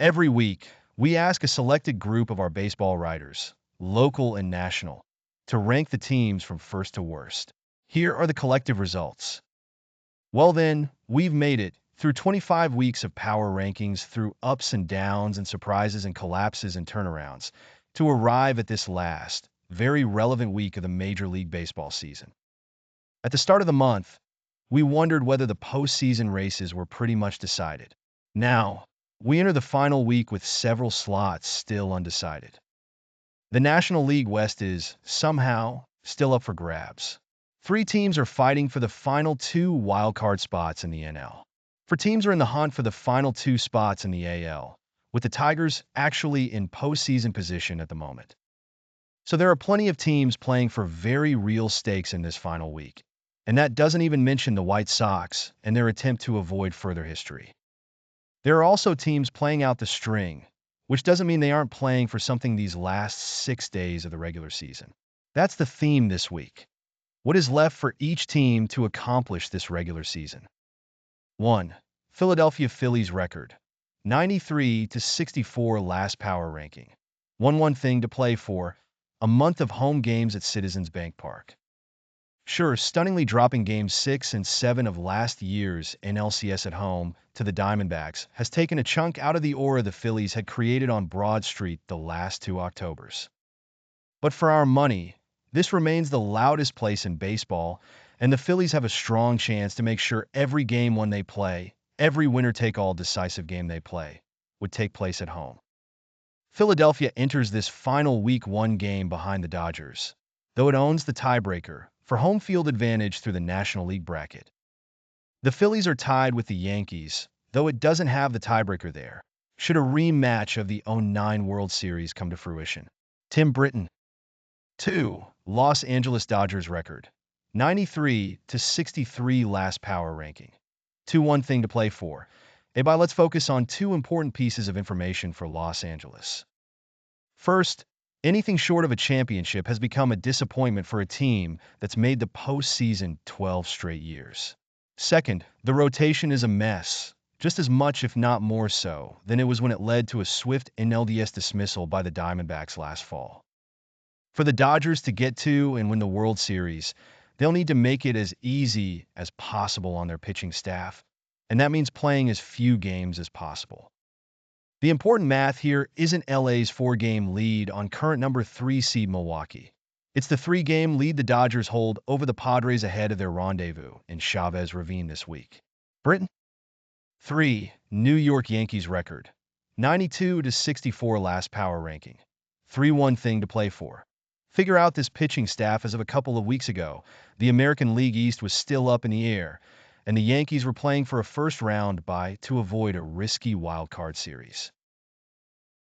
Every week, we ask a selected group of our baseball writers, local and national, to rank the teams from first to worst. Here are the collective results. Well then, we've made it through 25 weeks of power rankings, through ups and downs and surprises and collapses and turnarounds, to arrive at this last, very relevant week of the Major League Baseball season. At the start of the month, we wondered whether the postseason races were pretty much decided. Now, we enter the final week with several slots still undecided. The National League West is, somehow, still up for grabs. Three teams are fighting for the final two wildcard spots in the NL. Four teams are in the hunt for the final two spots in the AL, with the Tigers actually in postseason position at the moment. So there are plenty of teams playing for very real stakes in this final week. And that doesn't even mention the White Sox and their attempt to avoid further history. There are also teams playing out the string, which doesn't mean they aren't playing for something these last 6 days of the regular season. That's the theme this week. What is left for each team to accomplish this regular season? 1. Philadelphia Phillies record. 93-64 last power ranking. 1 thing to play for. A month of home games at Citizens Bank Park. Sure, stunningly dropping Games 6 and 7 of last year's NLCS at home to the Diamondbacks has taken a chunk out of the aura the Phillies had created on Broad Street the last 2 Octobers. But for our money, this remains the loudest place in baseball, and the Phillies have a strong chance to make sure every game when they play, every winner-take-all decisive game they play, would take place at home. Philadelphia enters this final Week 1 game behind the Dodgers, though it owns the tiebreaker for home field advantage through the National League bracket. The Phillies are tied with the Yankees, though it doesn't have the tiebreaker there, should a rematch of the '09 World Series come to fruition. Tim Britton. 2. Los Angeles Dodgers record. 93-63 last power ranking. 1 thing to play for. But let's focus on 2 important pieces of information for Los Angeles. First, anything short of a championship has become a disappointment for a team that's made the postseason 12 straight years. Second, the rotation is a mess, just as much if not more so than it was when it led to a swift NLDS dismissal by the Diamondbacks last fall. For the Dodgers to get to and win the World Series, they'll need to make it as easy as possible on their pitching staff, and that means playing as few games as possible. The important math here isn't LA's 4-game lead on current number 3 seed Milwaukee. It's the 3-game lead the Dodgers hold over the Padres ahead of their rendezvous in Chavez Ravine this week. Britain. 3. New York Yankees record. 92-64 last power ranking. 1 thing to play for. Figure out this pitching staff as of a couple of weeks ago. The American League East was still up in the air, and the Yankees were playing for a first-round bye to avoid a risky wild-card series.